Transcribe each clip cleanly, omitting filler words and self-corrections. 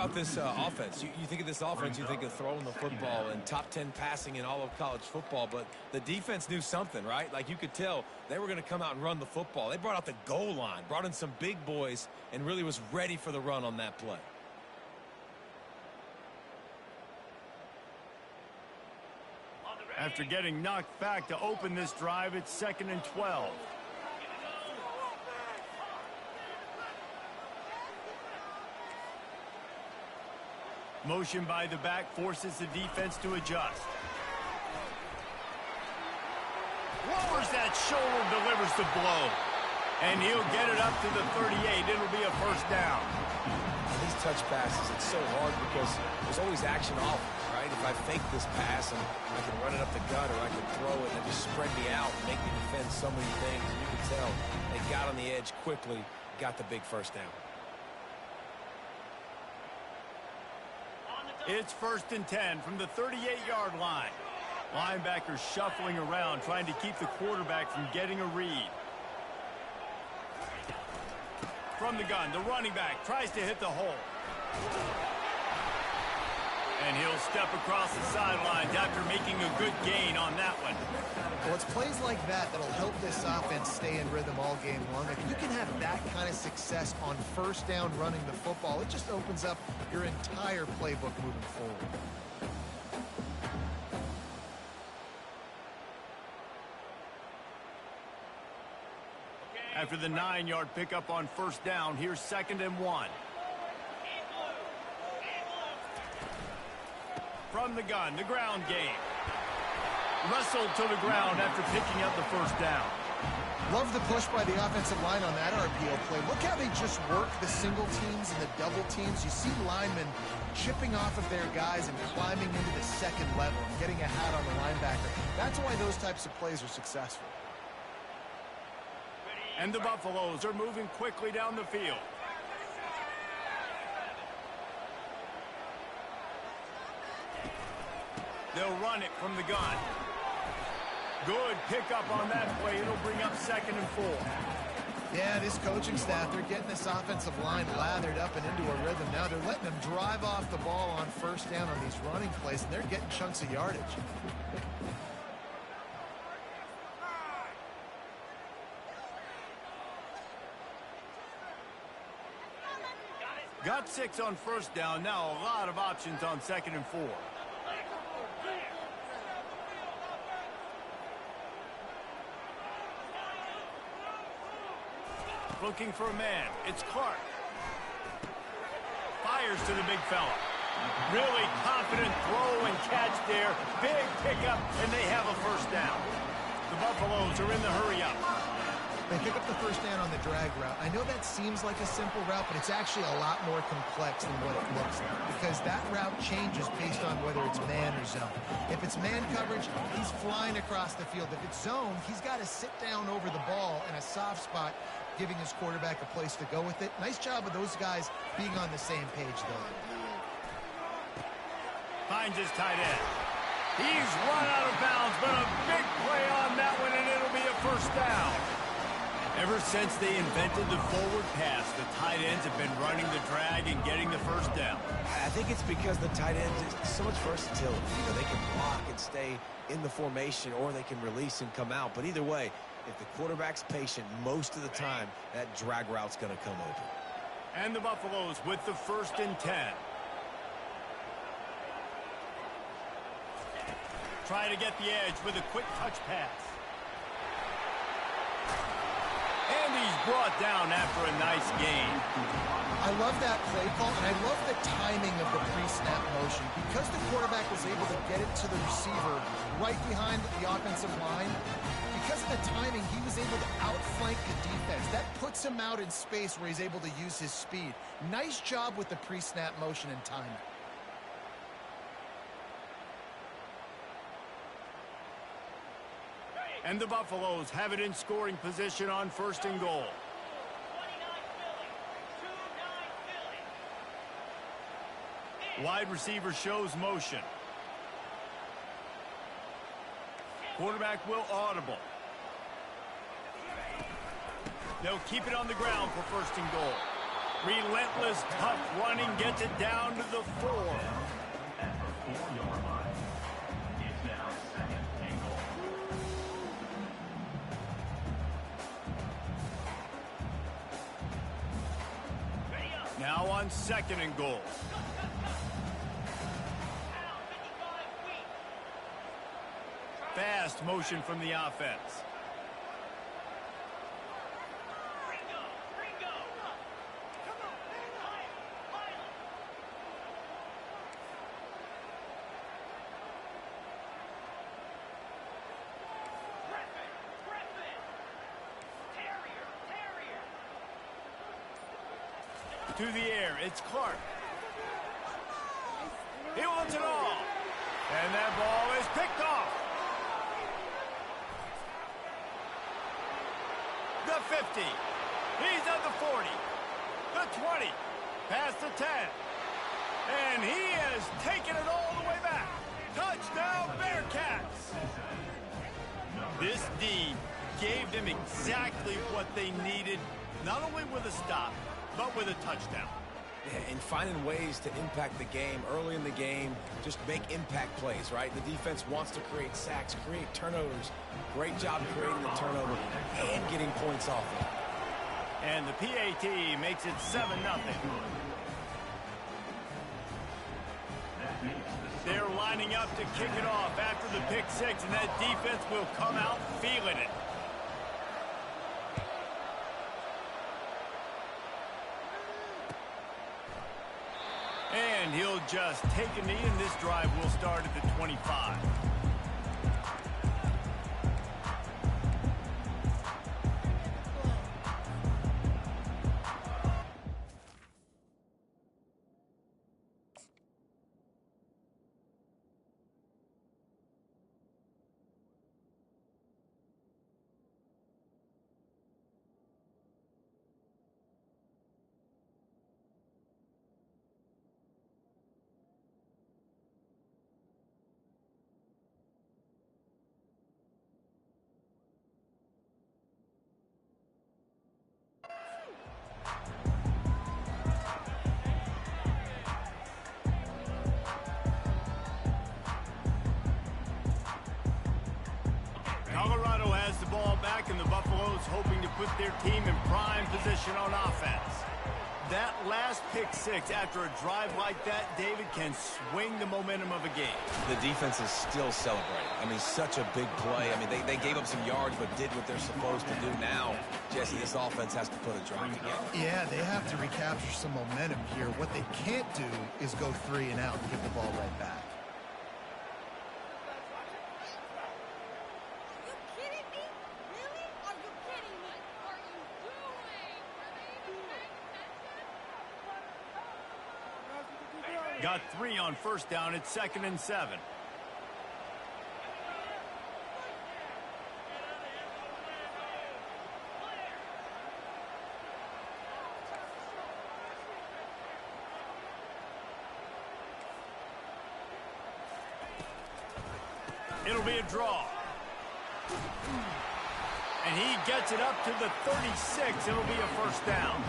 About this offense, you think of this offense, you think of throwing the football and top 10 passing in all of college football, but the defense knew something, right? Like you could tell they were going to come out and run the football. They brought out the goal line, brought in some big boys, and really was ready for the run on that play. After getting knocked back to open this drive, it's 2nd and 12. Motion by the back forces the defense to adjust. Lowers that shoulder, delivers the blow. And he'll get it up to the 38. It'll be a first down. These touch passes, it's so hard because there's always action off, right? If I fake this pass and I can run it up the gut, or I can throw it and just spread me out and make me defend so many things. And you can tell they got on the edge quickly, got the big first down. It's 1st and 10 from the 38-yard line. Linebackers shuffling around, trying to keep the quarterback from getting a read. From the gun, the running back tries to hit the hole. And he'll step across the sidelines after making a good gain on that one. Well, it's plays like that that'll help this offense stay in rhythm all game long. If you can have that kind of success on first down running the football, it just opens up your entire playbook moving forward. After the 9-yard pickup on first down, here's 2nd and 1. From the gun, the ground game. Wrestled to the ground after picking up the first down. Love the push by the offensive line on that RPO play. Look how they just work the single teams and the double teams. You see linemen chipping off of their guys and climbing into the second level and getting a hat on the linebacker. That's why those types of plays are successful. And the Buffaloes are moving quickly down the field. They'll run it from the gun. Good pickup on that play. It'll bring up 2nd and 4. Yeah, this coaching staff, they're getting this offensive line lathered up and into a rhythm. Now they're letting them drive off the ball on first down on these running plays, and they're getting chunks of yardage. Got 6 on first down. Now a lot of options on 2nd and 4. Looking for a man. It's Clark. Fires to the big fella. Really confident throw and catch there. Big pickup, and they have a first down. The Buffaloes are in the hurry-up. They pick up the first down on the drag route. I know that seems like a simple route, but it's actually a lot more complex than what it looks like, because that route changes based on whether it's man or zone. If it's man coverage, he's flying across the field. If it's zone, he's got to sit down over the ball in a soft spot, giving his quarterback a place to go with it. Nice job of those guys being on the same page, though. Finds his tight end. He's run out of bounds, but a big play on that one, and it'll be a first down. Ever since they invented the forward pass, the tight ends have been running the drag and getting the first down. I think it's because the tight ends is so much versatility. You know, they can block and stay in the formation, or they can release and come out. But either way, if the quarterback's patient most of the time, that drag route's going to come open. And the Buffaloes with the 1st and 10. Trying to get the edge with a quick touch pass. And he's brought down after a nice gain. I love that play call, and I love the timing of the pre-snap motion. Because the quarterback was able to get it to the receiver right behind the offensive line, because of the timing, he was able to outflank the defense. That puts him out in space where he's able to use his speed. Nice job with the pre-snap motion and timing. And the Buffaloes have it in scoring position on 1st and goal. Wide receiver shows motion. Quarterback will audible. They'll keep it on the ground for 1st and goal. Relentless, tough running gets it down to the 4. Now on 2nd and goal. Fast motion from the offense. To the air, it's Clark. He wants it all. And that ball is picked off. The 50. He's at the 40. The 20. Past the 10. And he has taken it all the way back. Touchdown, Bearcats. This D gave them exactly what they needed, not only with a stop, but with a touchdown. Yeah, and finding ways to impact the game early in the game, just make impact plays, right? The defense wants to create sacks, create turnovers. Great job creating the turnover and getting points off it. And the PAT makes it 7-0. They're lining up to kick it off after the pick 6, and that defense will come out feeling it. And he'll just take a knee, and this drive will start at the 25. Colorado has the ball back, and the Buffaloes hoping to put their team in prime position on offense. That last pick 6 after a drive like that, David, can swing the momentum of a game. The defense is still celebrating. I mean, such a big play. I mean, they gave up some yards but did what they're supposed to do. Now, Jesse, this offense has to put a drive together. Yeah, they have to recapture some momentum here. What they can't do is go 3 and out and give the ball right back. Got 3 on first down. It's 2nd and 7. It'll be a draw. And he gets it up to the 36. It'll be a first down.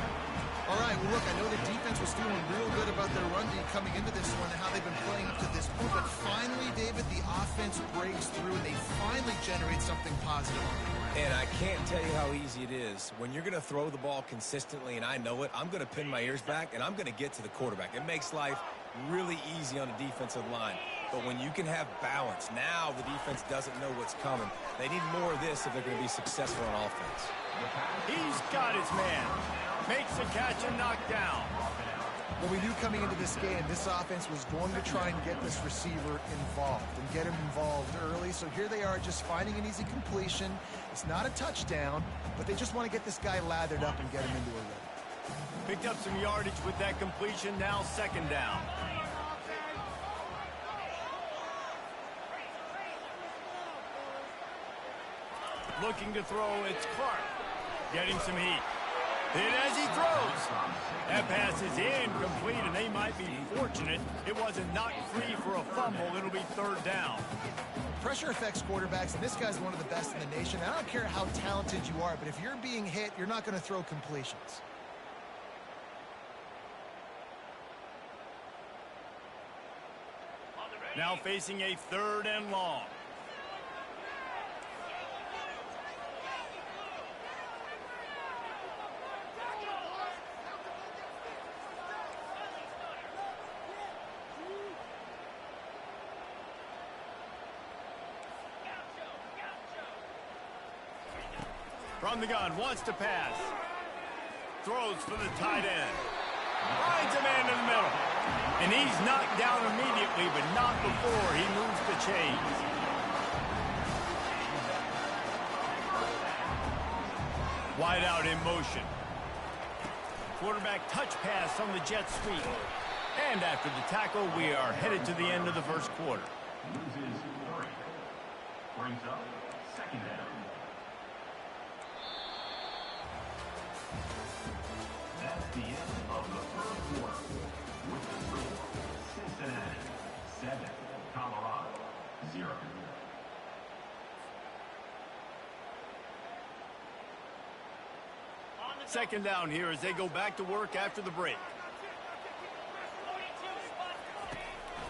All right, well, look, I know the defense was feeling real good about their run D coming into this one and how they've been playing up to this point. But finally, David, the offense breaks through and they finally generate something positive on the ground. And I can't tell you how easy it is. When you're going to throw the ball consistently, and I know it, I'm going to pin my ears back, and I'm going to get to the quarterback. It makes life really easy on the defensive line. But when you can have balance, now the defense doesn't know what's coming. They need more of this if they're going to be successful on offense. He's got his man. Makes the catch and knocked down. Well, we knew coming into this game, this offense was going to try and get this receiver involved and get him involved early. So here they are just finding an easy completion. It's not a touchdown, but they just want to get this guy lathered up and get him into a rhythm. Picked up some yardage with that completion. Now 2nd down. Looking to throw, it's Clark. Getting some heat. And as he throws, that pass is incomplete, and they might be fortunate it wasn't knocked free for a fumble. It'll be 3rd down. Pressure affects quarterbacks, and this guy's one of the best in the nation. I don't care how talented you are, but if you're being hit, you're not going to throw completions. Now facing a 3rd and long. From the gun, wants to pass. Throws for the tight end. Finds a man in the middle. And he's knocked down immediately, but not before he moves the chains. Wide out in motion. Quarterback touch pass on the jet sweep. And after the tackle, we are headed to the end of the first quarter. Loses 3. Brings up 2nd down. That's the end of the first quarter. With the score, Cincinnati 7, Colorado 0. Second down here as they go back to work after the break.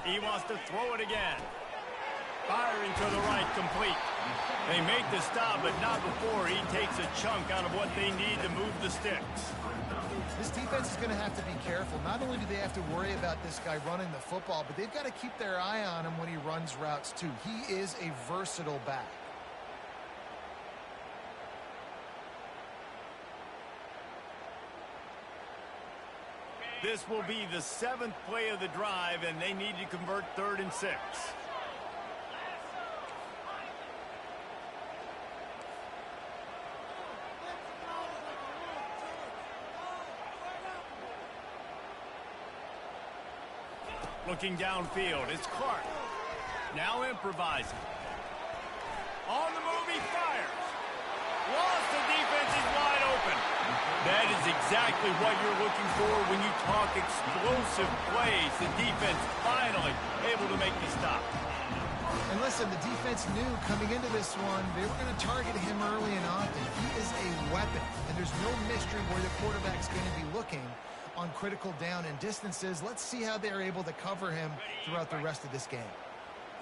He wants to throw it again. Firing to the right, complete. They make the stop, but not before he takes a chunk out of what they need to move the sticks. This defense is going to have to be careful. Not only do they have to worry about this guy running the football, but they've got to keep their eye on him when he runs routes too. He is a versatile back. This will be the 7th play of the drive, and they need to convert 3rd and 6. Looking downfield, it's Clark. Now improvising. On the move, he fires. Lost the defense, he's wide open. That is exactly what you're looking for when you talk explosive plays. The defense finally able to make the stop. And listen, the defense knew coming into this one, they were going to target him early and often. He is a weapon, and there's no mystery where the quarterback's going to be looking on critical down and distances. Let's see how they're able to cover him throughout the rest of this game.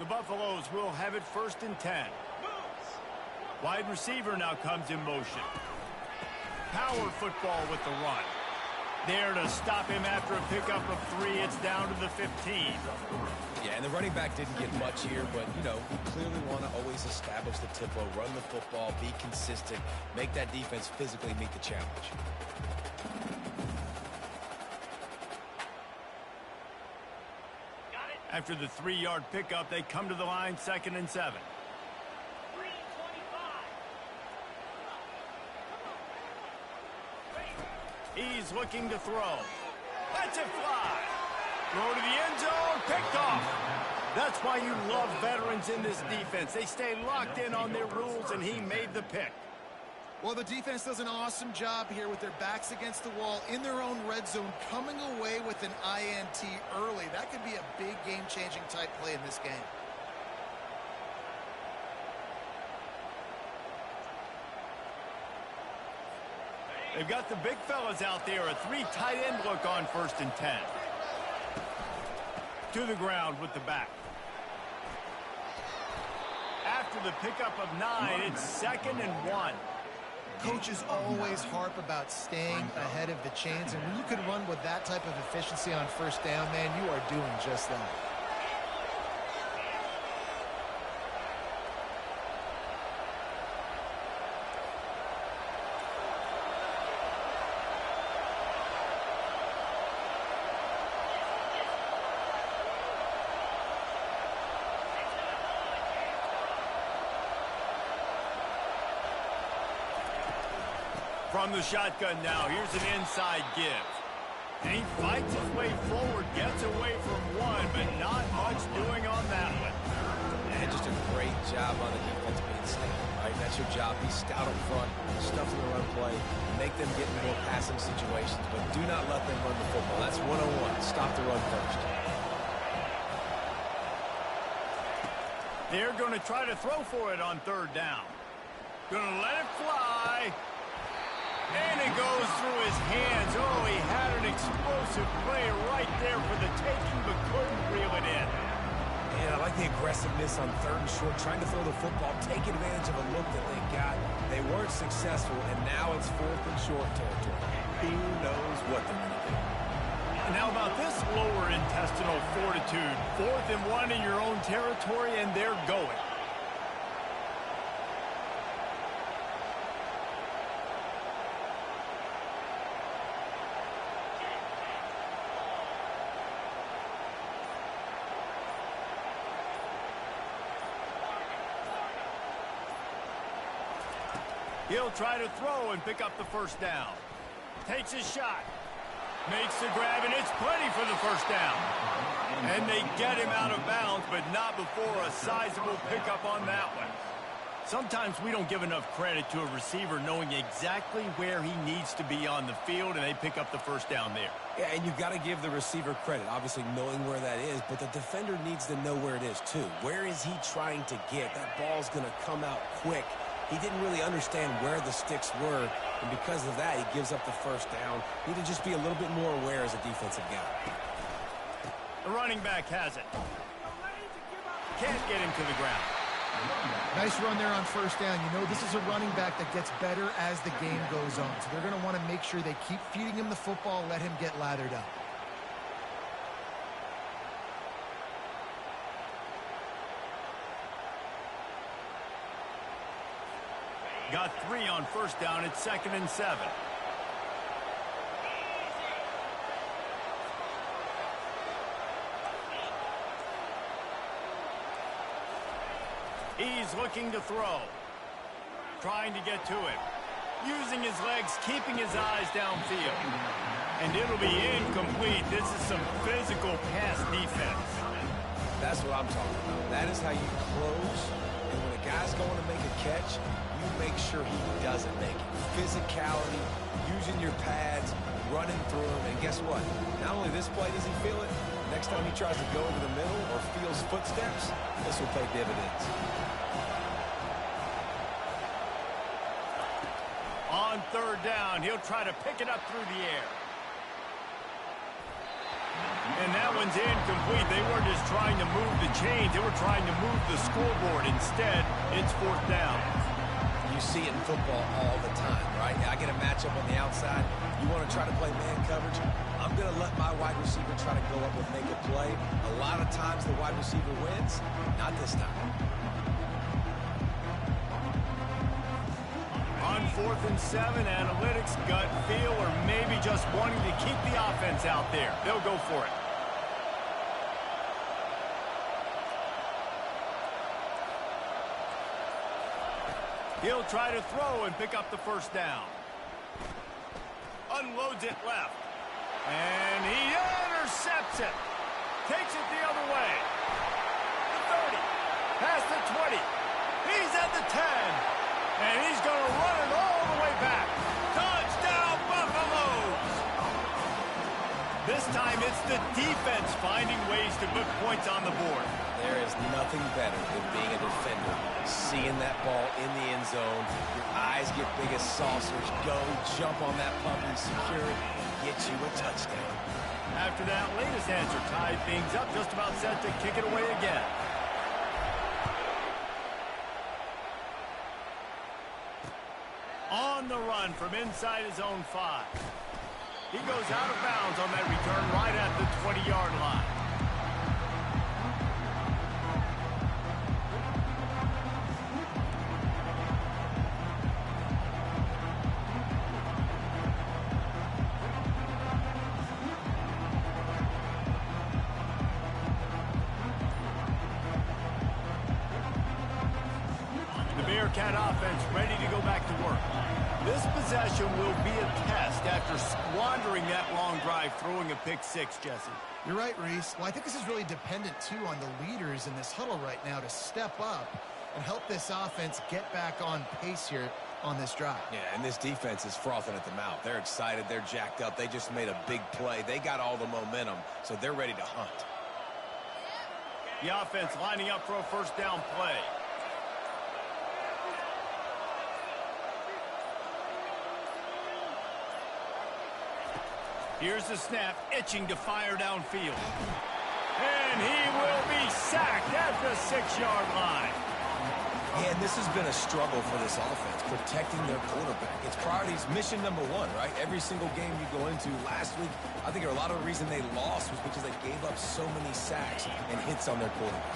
The Buffaloes will have it 1st and 10. Wide receiver now comes in motion. Power football with the run. There to stop him after a pickup of 3. It's down to the 15. Yeah, and the running back didn't get much here, but, you know, we clearly want to always establish the tempo, run the football, be consistent, make that defense physically meet the challenge. After the 3-yard pickup, they come to the line 2nd and 7. He's looking to throw. Lets it fly. Throw to the end zone. Picked off. That's why you love veterans in this defense. They stay locked in on their rules, and he made the pick. Well, the defense does an awesome job here with their backs against the wall in their own red zone, coming away with an INT early. That could be a big game-changing type play in this game. They've got the big fellas out there. A 3 tight end look on 1st and 10. To the ground with the back. After the pickup of 9, it's 2nd and 1. Coaches always harp about staying ahead of the chains, and when you can run with that type of efficiency on 1st down, man, you are doing just that. From the shotgun now, here's an inside give. And he fights his way forward, gets away from one, but not much doing on that one. And just a great job on the defense being safe, right? That's your job. Be stout up front, stuff in the run play, make them get in more passing situations, but do not let them run the football. That's 101. Stop the run first. They're going to try to throw for it on 3rd down. Going to let it fly. And it goes through his hands. Oh, he had an explosive play right there for the taking, but couldn't reel it in. And aggressiveness on 3rd and short, trying to throw the football, take advantage of a look that they got. They weren't successful, and now it's 4th and short territory. Who knows what they're going to do? And how about this lower intestinal fortitude? 4th and 1 in your own territory, and they're going. He'll try to throw and pick up the first down. Takes his shot. Makes the grab, and it's plenty for the first down. And they get him out of bounds, but not before a sizable pickup on that one. Sometimes we don't give enough credit to a receiver knowing exactly where he needs to be on the field, and they pick up the first down there. Yeah, and you've got to give the receiver credit, obviously knowing where that is, but the defender needs to know where it is too. Where is he trying to get? That ball's going to come out quick. He didn't really understand where the sticks were, and because of that, he gives up the first down. Need to just be a little bit more aware as a defensive guy. The running back has it. Can't get him to the ground. Nice run there on first down. You know, this is a running back that gets better as the game goes on, so they're going to want to make sure they keep feeding him the football, let him get lathered up. Got 3 on first down. It's 2nd and 7. He's looking to throw. Trying to get to it. Using his legs, keeping his eyes downfield. And it'll be incomplete. This is some physical pass defense. That's what I'm talking about. That is how you close. And when a guy's going to make a catch, you make sure he doesn't make it. Physicality, using your pads, running through them. And guess what? Not only this play does he feel it, next time he tries to go over the middle or feels footsteps, this will pay dividends. On 3rd down, he'll try to pick it up through the air. And that one's incomplete. They weren't just trying to move the chains. They were trying to move the scoreboard. Instead, it's 4th down. You see it in football all the time, right? I get a matchup on the outside. You want to try to play man coverage? I'm going to let my wide receiver try to go up and make a play. A lot of times the wide receiver wins. Not this time. On 4th and 7, analytics, gut feel, or maybe just wanting to keep the offense out there. They'll go for it. He'll try to throw and pick up the first down. Unloads it left. And he intercepts it. Takes it the other way. The 30. Past the 20. He's at the 10. And he's going to run it all the way back. Touchdown, Buffaloes! This time it's the defense finding ways to put points on the board. There is nothing better than being a defender, seeing that ball in the end zone. Your eyes get big as saucers. Go, jump on that puppy, secure it, get you a touchdown. After that latest answer tied things up, just about set to kick it away again. On the run from inside his own 5. He goes out of bounds on that return right at the 20-yard line. The Bearcat offense ready to go back to work. This possession will be a test after squandering that long drive, throwing a pick 6, Jesse. You're right, Reese. Well, I think this is really dependent, too, on the leaders in this huddle right now to step up and help this offense get back on pace here on this drive. Yeah, and this defense is frothing at the mouth. They're excited. They're jacked up. They just made a big play. They got all the momentum, so they're ready to hunt. The offense lining up for a first down play. Here's the snap, itching to fire downfield. And he will be sacked at the 6-yard line. Yeah, and this has been a struggle for this offense, protecting their quarterback. It's priorities, mission number one, right? Every single game you go into. Last week, I think a lot of the reason they lost was because they gave up so many sacks and hits on their quarterback.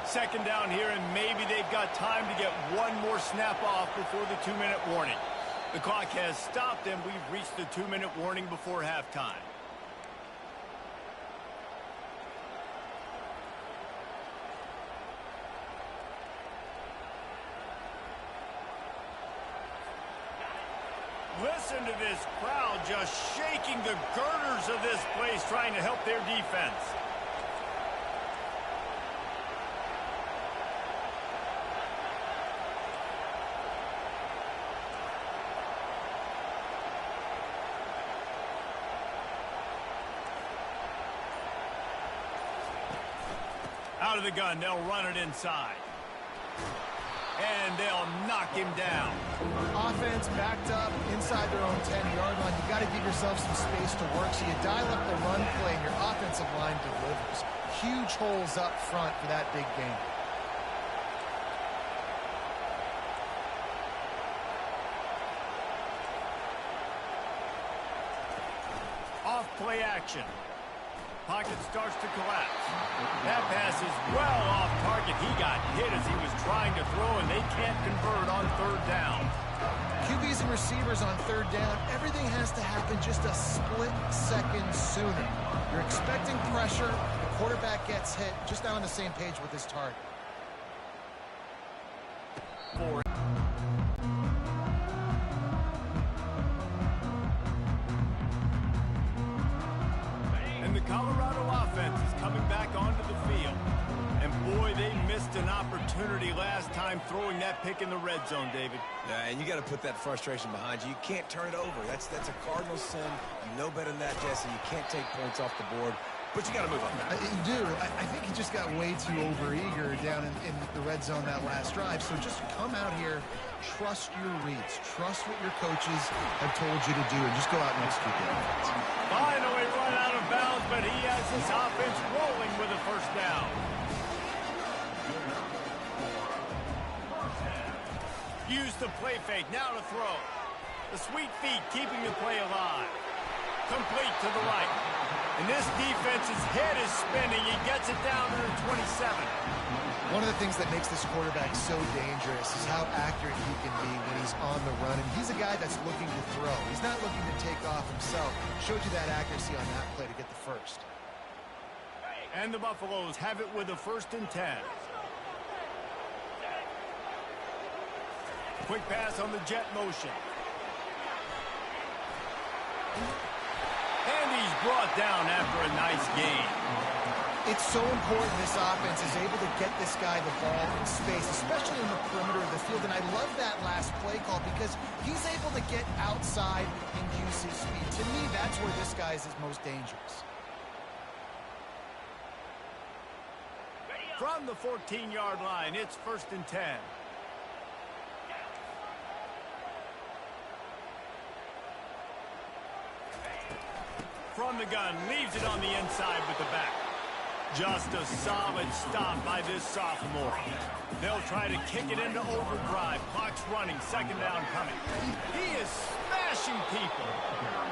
Second down here, and maybe they've got time to get one more snap off before the 2-minute warning. The clock has stopped, and we've reached the 2-minute warning before halftime. Listen to this crowd just shaking the girders of this place, trying to help their defense. Out of the gun, they'll run it inside. And they'll knock him down. Offense backed up inside their own 10-yard line. You got to give yourself some space to work, so you dial up the run play, and your offensive line delivers. Huge holes up front for that big game. Off play action. Pocket starts to collapse. That pass is well off target. He got hit as he was trying to throw, and they can't convert on third down. QBs and receivers on third down, everything has to happen just a split second sooner. You're expecting pressure. The quarterback gets hit. Just now on the same page with his target. Colorado offense is coming back onto the field. And boy, they missed an opportunity last time throwing that pick in the red zone, David. Yeah, and you got to put that frustration behind you. You can't turn it over. That's a cardinal sin. You know better than that, Jesse. You can't take points off the board. But you got to move on. You do. I think he just got way too overeager down in the red zone that last drive. So just come out here, trust your reads, trust what your coaches have told you to do, and just go out and execute the offense. Finally run out of bounds, but he has this offense rolling with a first down. Use the play fake, now to throw. The sweet feet keeping the play alive. Complete to the right. And this defense's head is spinning. He gets it down to the 27. One of the things that makes this quarterback so dangerous is how accurate he can be when he's on the run. And he's a guy that's looking to throw. He's not looking to take off himself. Showed you that accuracy on that play to get the first. And the Buffaloes have it with a 1st and 10. Quick pass on the jet motion. And he's brought down after a nice gain. It's so important this offense is able to get this guy the ball in space, especially in the perimeter of the field. And I love that last play call because he's able to get outside and use his speed. To me, that's where this guy is his most dangerous. From the 14-yard line, it's 1st and 10. From the gun, leaves it on the inside with the back. Just a solid stop by this sophomore. They'll try to kick it into overdrive. Clock's running, 2nd down coming. He is smashing people.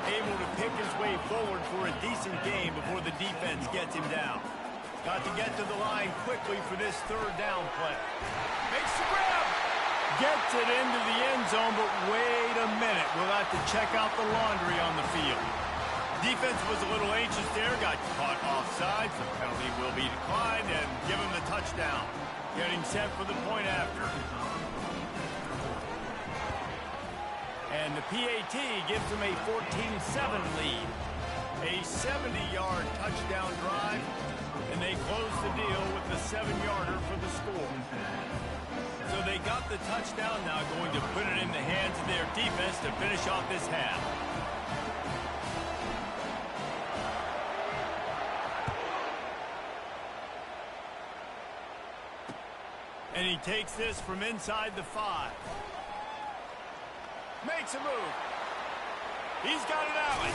Able to pick his way forward for a decent game before the defense gets him down. Got to get to the line quickly for this 3rd down play. Makes the grab. Gets it into the end zone, but wait a minute. We'll have to check out the laundry on the field. Defense was a little anxious there, got caught offside. The penalty will be declined and give him the touchdown. Getting set for the point after. And the PAT gives him a 14-7 lead. A 70-yard touchdown drive, and they close the deal with the 7-yarder for the score. So they got the touchdown, now going to put it in the hands of their defense to finish off this half. And he takes this from inside the 5. Makes a move. He's got it out.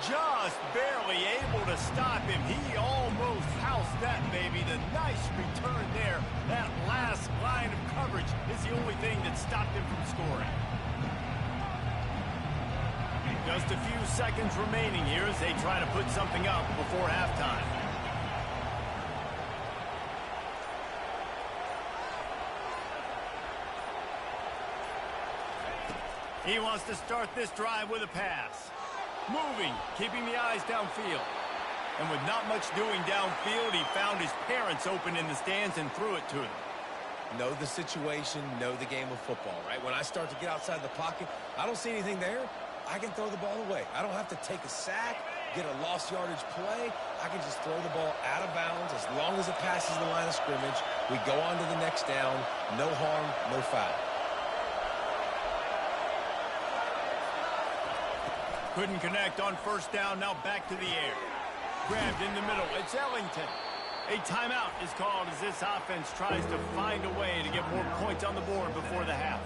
Just barely able to stop him. He almost housed that baby. The nice return there. the only thing that stopped him from scoring. Just a few seconds remaining here as they try to put something up before halftime. He wants to start this drive with a pass. Moving, keeping the eyes downfield. And with not much doing downfield, he found his parents open in the stands and threw it to them. Know the situation, know the game of football, right? When I start to get outside the pocket, I don't see anything there. I can throw the ball away. I don't have to take a sack, get a lost yardage play. I can just throw the ball out of bounds as long as it passes the line of scrimmage. We go on to the next down. No harm, no foul. Couldn't connect on first down, now back to the air. Grabbed in the middle, it's Ellington. A timeout is called as this offense tries to find a way to get more points on the board before the half.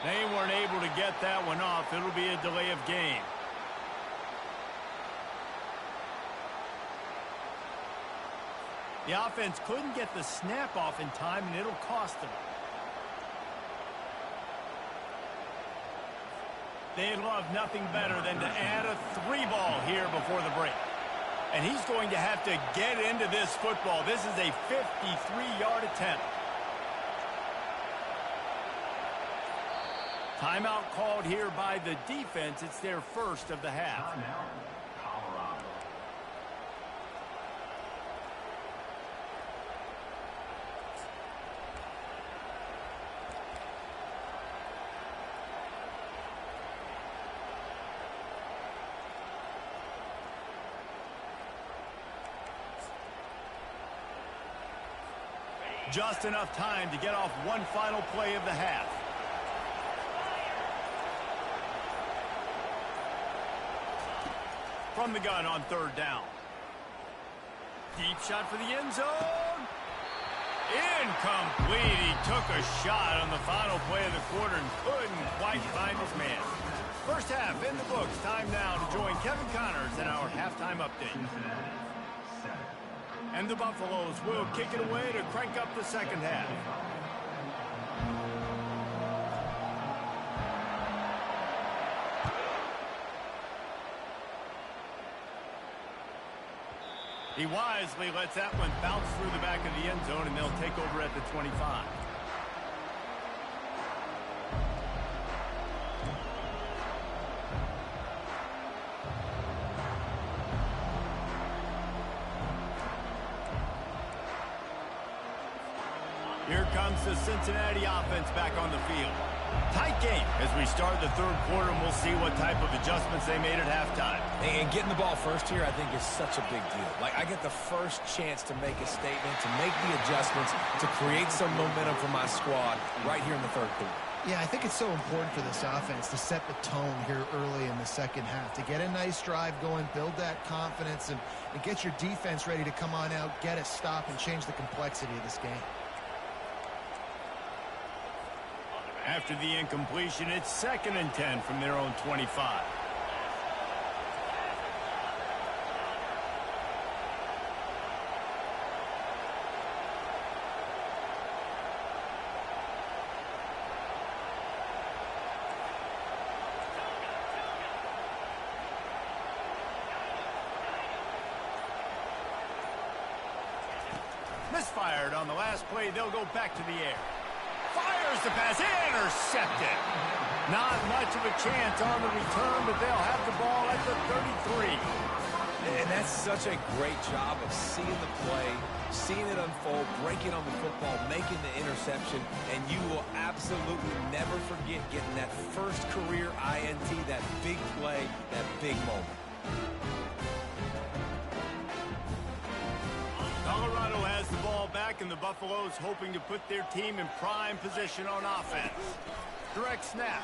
They weren't able to get that one off. It'll be a delay of game. The offense couldn't get the snap off in time, and it'll cost them. They'd love nothing better than to add a 3-ball here before the break. And he's going to have to get into this football. This is a 53-yard attempt. Timeout called here by the defense. It's their first of the half. Timeout, Colorado. Just enough time to get off one final play of the half. From the gun on third down. Deep shot for the end zone. Incomplete. He took a shot on the final play of the quarter and couldn't quite find his man. First half in the books. Time now to join Kevin Connors in our halftime update. And the Buffaloes will kick it away to crank up the second half. He wisely lets that one bounce through the back of the end zone, and they'll take over at the 25. Here comes the Cincinnati offense back on the field. Tight game as we start the third quarter, and we'll see what type of adjustments they made at halftime. And getting the ball first here, I think, is such a big deal. Like, I get the first chance to make a statement, to make the adjustments, to create some momentum for my squad right here in the third quarter. Yeah, I think it's so important for this offense to set the tone here early in the second half, to get a nice drive going, build that confidence, and get your defense ready to come on out, get a stop, and change the complexity of this game. After the incompletion, it's 2nd and 10 from their own 25. Misfired on the last play. They'll go back to the air. Fires the pass, intercepted. Not much of a chance on the return, but they'll have the ball at the 33. And that's such a great job of seeing the play, seeing it unfold, breaking on the football, making the interception, and you will absolutely never forget getting that first career INT, that big play, that big moment. Colorado has the ball back, and the Buffaloes hoping to put their team in prime position on offense. Direct snap.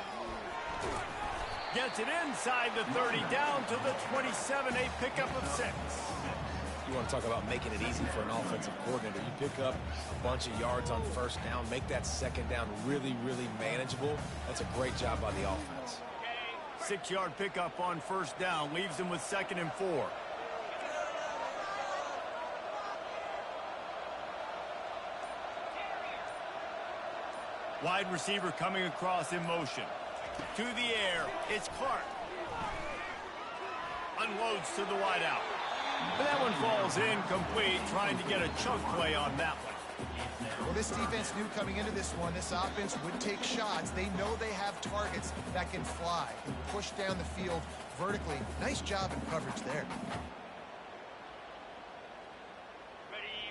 Gets it inside the 30, down to the 27, a pickup of 6. You want to talk about making it easy for an offensive coordinator. You pick up a bunch of yards on first down, make that second down really, really manageable. That's a great job by the offense. 6-yard pickup on first down, leaves them with 2nd and 4. Wide receiver coming across in motion. To the air, it's Clark. Unloads to the wideout. But that one falls incomplete, trying to get a chunk play on that one. Well, this defense knew coming into this one, this offense would take shots. They know they have targets that can fly and push down the field vertically. Nice job in coverage there.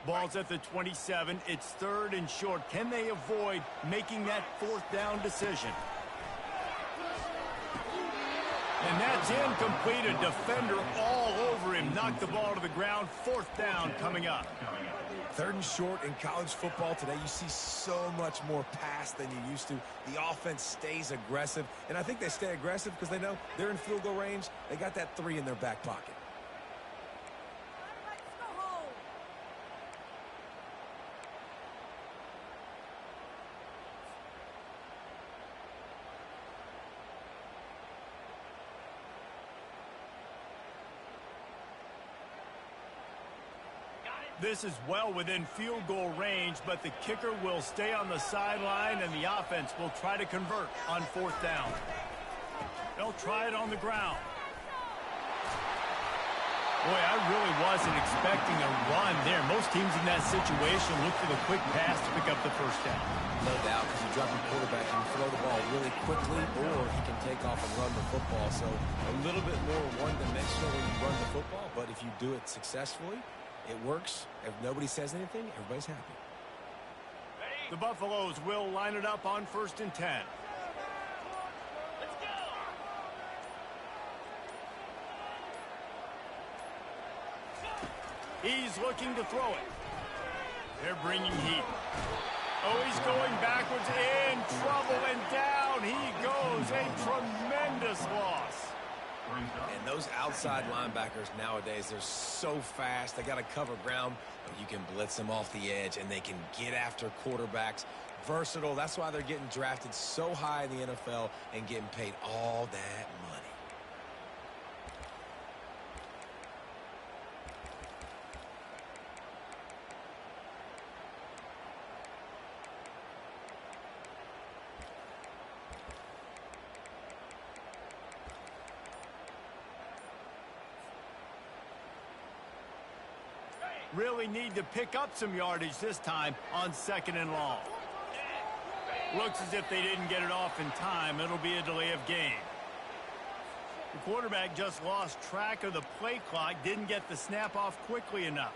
Ball's at the 27. It's 3rd and short. Can they avoid making that 4th down decision? And that's incomplete. A defender all over him. Knocked the ball to the ground. 4th down coming up. 3rd and short in college football today. You see so much more pass than you used to. The offense stays aggressive. And I think they stay aggressive because they know they're in field goal range. They got that 3 in their back pocket. This is well within field goal range, but the kicker will stay on the sideline, and the offense will try to convert on 4th down. They'll try it on the ground. Boy, I really wasn't expecting a run there. Most teams in that situation look for the quick pass to pick up the 1st down. No doubt, because you drop your quarterback, you can throw the ball really quickly, or he can take off and run the football. So a little bit more one-dimensional when you run the football, but if you do it successfully, it works. If nobody says anything, everybody's happy. The Buffaloes will line it up on 1st and 10. Let's go. He's looking to throw it. They're bringing heat. Oh, he's going backwards, in trouble, and down he goes. A tremendous loss. And those outside linebackers nowadays, they're so fast. They got to cover ground, but you can blitz them off the edge, and they can get after quarterbacks. Versatile. That's why they're getting drafted so high in the NFL and getting paid all that money. Really need to pick up some yardage this time on 2nd and long. Looks as if they didn't get it off in time. It'll be a delay of game. The quarterback just lost track of the play clock, didn't get the snap off quickly enough.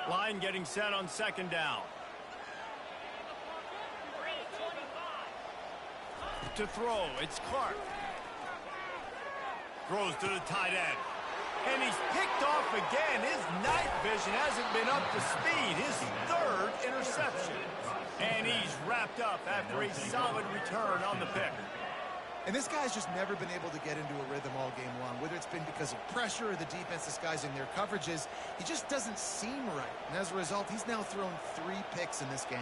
Line getting set on 2nd down. To throw, it's Clark. Throws to the tight end. And he's picked off again. His night vision hasn't been up to speed. His 3rd interception. And he's wrapped up after a solid return on the pick. And this guy's just never been able to get into a rhythm all game long, whether it's been because of pressure or the defense disguising their coverages. He just doesn't seem right. And as a result, he's now thrown 3 picks in this game.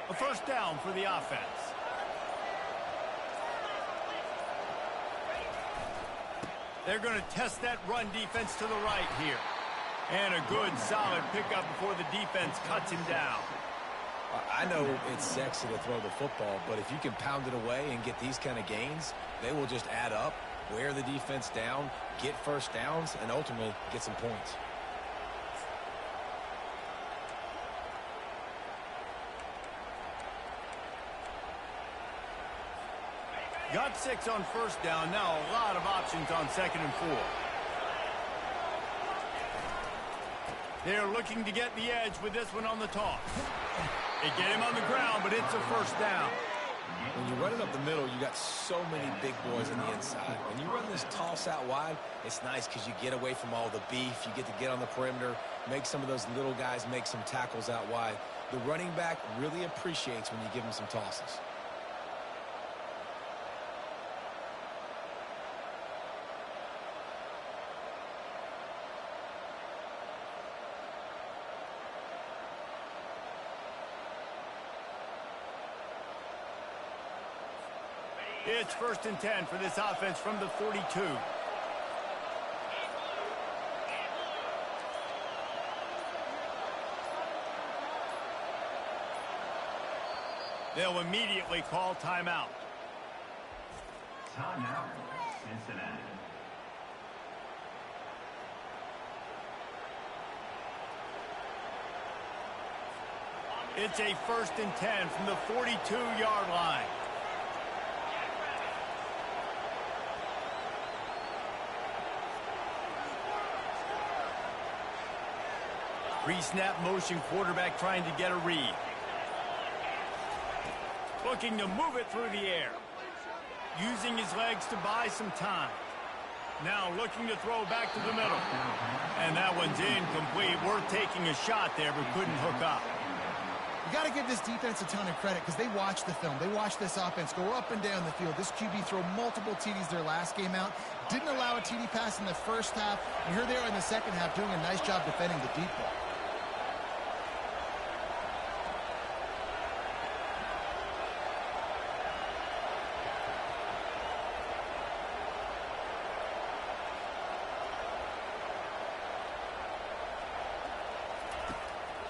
A 1st down for the offense. They're going to test that run defense to the right here. And a good, solid pickup before the defense cuts him down. I know it's sexy to throw the football, but if you can pound it away and get these kind of gains, they will just add up, wear the defense down, get 1st downs, and ultimately get some points. Got 6 on 1st down. Now a lot of options on 2nd and 4. They're looking to get the edge with this one on the toss. They get him on the ground, but it's a 1st down. When you're running up the middle, you got so many big boys on the inside. When you run this toss out wide, it's nice because you get away from all the beef. You get to get on the perimeter, make some of those little guys make some tackles out wide. The running back really appreciates when you give him some tosses. It's 1st and 10 for this offense from the 42. They'll immediately call timeout. Timeout, Cincinnati. It's a 1st and 10 from the 42-yard line. Pre-snap motion quarterback trying to get a read. Looking to move it through the air. Using his legs to buy some time. Now looking to throw back to the middle. And that one's incomplete. Worth taking a shot there, but couldn't hook up. You got to give this defense a ton of credit because they watch the film. They watch this offense go up and down the field. This QB throw multiple TDs their last game out. Didn't allow a TD pass in the first half. And here they are in the second half doing a nice job defending the deep ball.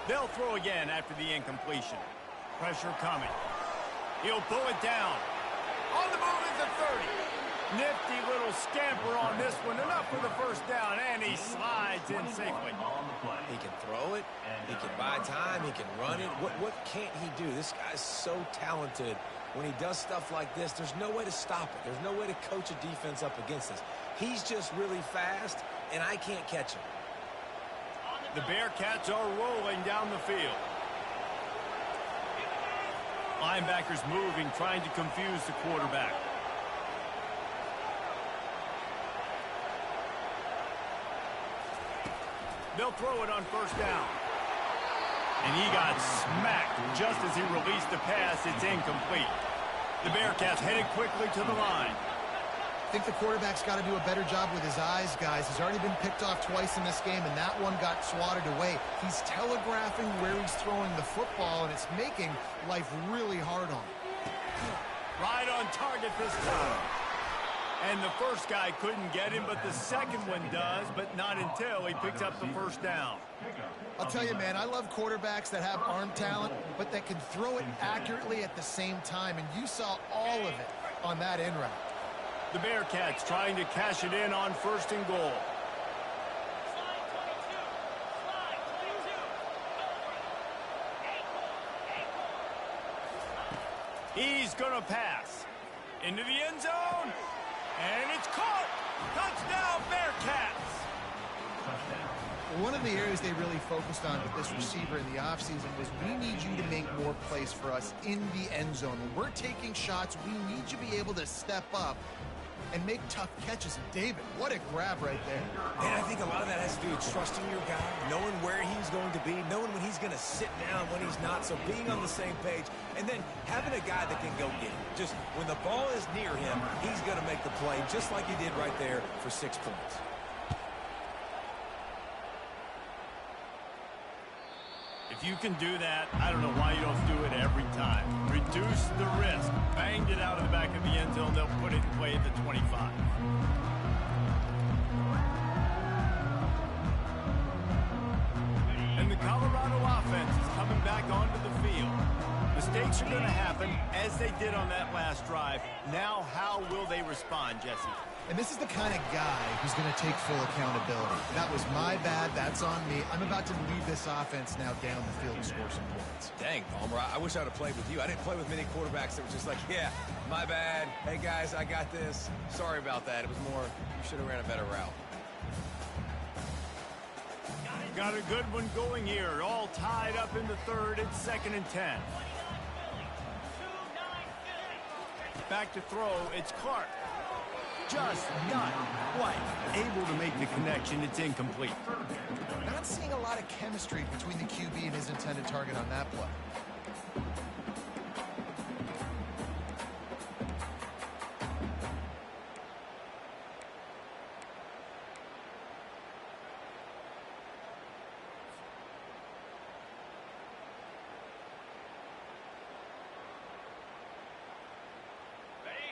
They'll throw again after the incompletion. Pressure coming. He'll pull it down. On the move is the 30. Nifty little scamper on this one. Enough for the first down, and he slides in safely. He can throw it. He can buy time. He can run it. What can't he do? This guy's so talented. When he does stuff like this, there's no way to stop it. There's no way to coach a defense up against this. He's just really fast, and I can't catch him. The Bearcats are rolling down the field. Linebackers moving, trying to confuse the quarterback. They'll throw it on first down. And he got smacked just as he released the pass. It's incomplete. The Bearcats headed quickly to the line. I think the quarterback's got to do a better job with his eyes, guys. He's already been picked off twice in this game, and that one got swatted away. He's telegraphing where he's throwing the football, and it's making life really hard on him. Right on target this time. And the first guy couldn't get him, but the second one does, but not until he picks up the first down. I'll tell you, man, I love quarterbacks that have arm talent, but that can throw it accurately at the same time, and you saw all of it on that in route. The Bearcats trying to cash it in on 1st and goal. He's going to pass. Into the end zone. And it's caught. Touchdown, Bearcats. One of the areas they really focused on with this receiver in the offseason was we need you to make more plays for us in the end zone. When we're taking shots, we need you to be able to step up and make tough catches. And David, what a grab right there. And I think a lot of that has to do with trusting your guy, knowing where he's going to be, knowing when he's going to sit down, when he's not, so being on the same page, and then having a guy that can go get it. Just when the ball is near him, he's going to make the play, just like he did right there for 6 points. If you can do that, I don't know why you don't do it every time. Reduce the risk. Banged it out of the back of the end zone. They'll put it in play at the 25. And the Colorado offense is coming back onto the field. Mistakes are going to happen, as they did on that last drive. Now, how will they respond, Jesse? And this is the kind of guy who's going to take full accountability. That was my bad. That's on me. I'm about to lead this offense now down the field and score some points. Dang, Palmer, I wish I would have played with you. I didn't play with many quarterbacks that were just like, yeah, my bad. Hey, guys, I got this. Sorry about that. It was more, you should have ran a better route. Got a good one going here. All tied up in the third. It's 2nd and 10. Back to throw, it's Clark. Just not quite able to make the connection. It's incomplete. Not seeing a lot of chemistry between the QB and his intended target on that play.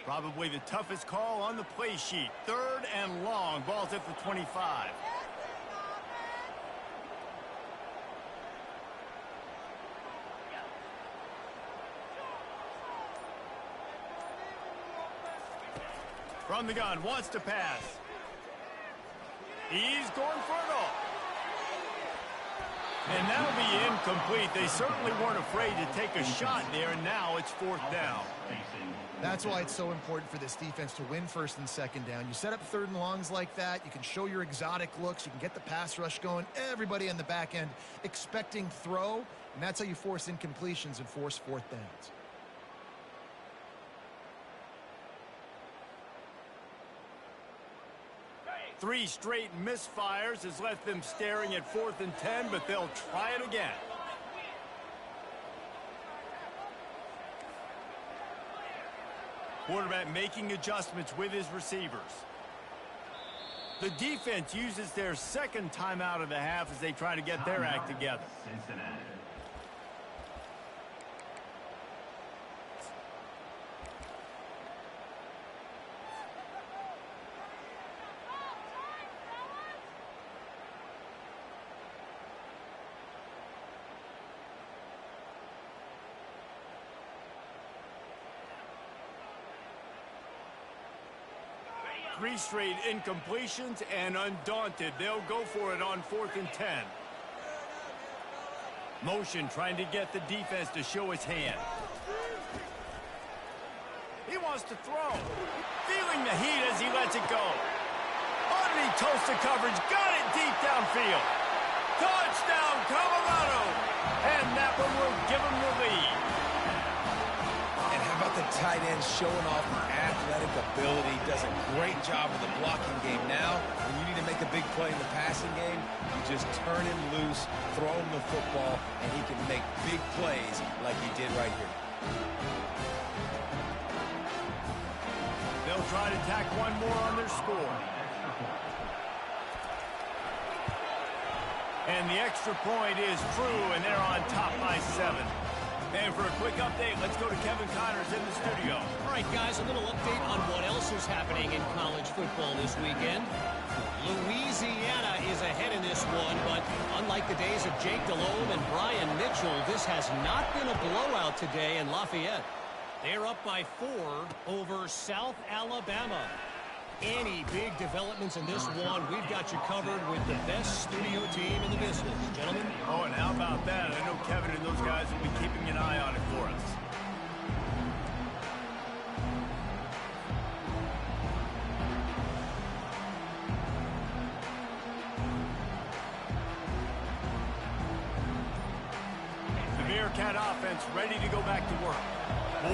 Probably the toughest call on the play sheet. 3rd and long. Ball's at the 25. From the gun, wants to pass. He's going for it all. And that'll be incomplete. They certainly weren't afraid to take a shot there, and now it's 4th down. That's why it's so important for this defense to win 1st and 2nd down. You set up 3rd and longs like that. You can show your exotic looks. You can get the pass rush going. Everybody on the back end expecting throw, and that's how you force incompletions and force 4th downs. Three straight misfires has left them staring at 4th and 10, but they'll try it again. Quarterback making adjustments with his receivers. The defense uses their 2nd timeout of the half as they try to get their act together. Cincinnati. Three straight incompletions, and undaunted, they'll go for it on 4th and 10. Motion trying to get the defense to show his hand. He wants to throw. Feeling the heat as he lets it go. Underneath toast to coverage, got it deep downfield. Touchdown, Colorado! And that one will give him the lead. And how about the tight end showing off the athletic ability? Does a great job of the blocking game. Now, when you need to make a big play in the passing game, you just turn him loose, throw him the football, and he can make big plays like he did right here. They'll try to tack one more on their score. And the extra point is true, and they're on top by 7. And for a quick update, let's go to Kevin Connors in the studio. All right, guys, a little update on what else is happening in college football this weekend. Louisiana is ahead in this one, but unlike the days of Jake Delhomme and Brian Mitchell, this has not been a blowout today in Lafayette. They're up by 4 over South Alabama. Any big developments in this one, we've got you covered with the best studio team in the business. Gentlemen? Oh, and how about that? I know Kevin and those guys will be keeping an eye on it for us. The Bearcat offense ready to go back to work.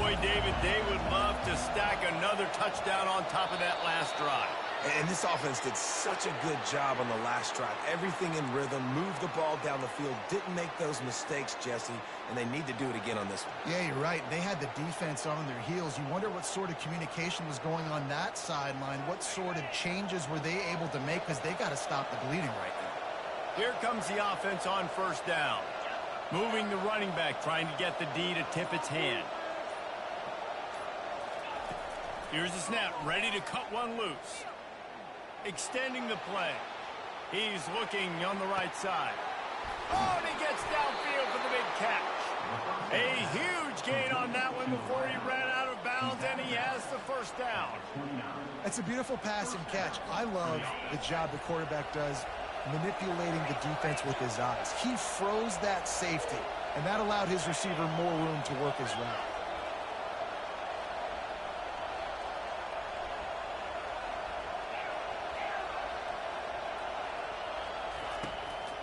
Boy, David, they would love to stack another touchdown on top of that last drive. And this offense did such a good job on the last drive. Everything in rhythm, moved the ball down the field, didn't make those mistakes, Jesse, and they need to do it again on this one. Yeah, you're right. They had the defense on their heels. You wonder what sort of communication was going on that sideline. What sort of changes were they able to make? Because they got to stop the bleeding right now. Here comes the offense on 1st down. Moving the running back, trying to get the D to tip its hand. Here's the snap, ready to cut one loose. Extending the play. He's looking on the right side. Oh, and he gets downfield for the big catch. A huge gain on that one before he ran out of bounds, and he has the 1st down. That's a beautiful pass and catch. I love the job the quarterback does manipulating the defense with his eyes. He froze that safety, and that allowed his receiver more room to work his route.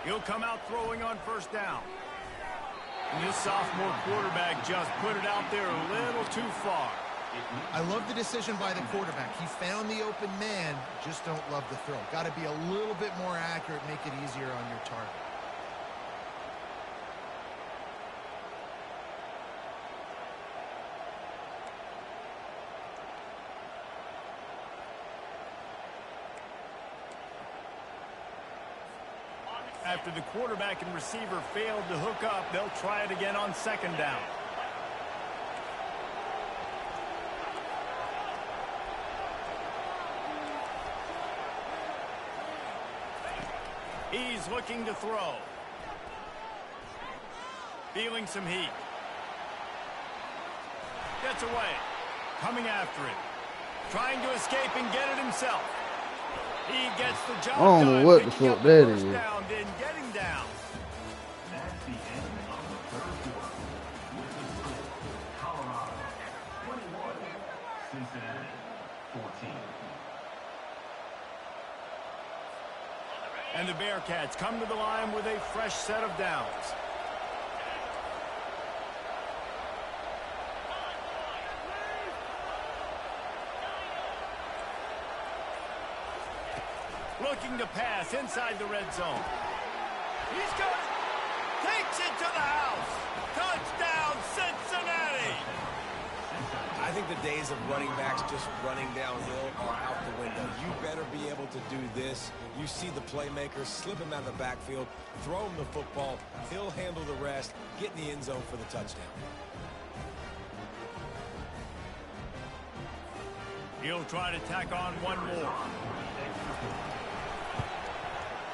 He'll come out throwing on 1st down. And this sophomore quarterback just put it out there a little too far. I love the decision by the quarterback. He found the open man, just don't love the throw. Got to be a little bit more accurate, make it easier on your target. After the quarterback and receiver failed to hook up, they'll try it again on second down. He's looking to throw. Feeling some heat. Gets away. Coming after it. Trying to escape and get it himself. He gets the job done. I don't know what the fuck that is. Down, then getting down. That's the end of the third quarter. With the score, Colorado 21, Cincinnati 14. And the Bearcats come to the line with a fresh set of downs. Looking to pass inside the red zone. He's got it. Takes it to the house. Touchdown, Cincinnati. I think the days of running backs just running downhill are out the window. You better be able to do this. You see the playmaker, slip him out of the backfield, throw him the football. He'll handle the rest, get in the end zone for the touchdown. He'll try to tack on one more.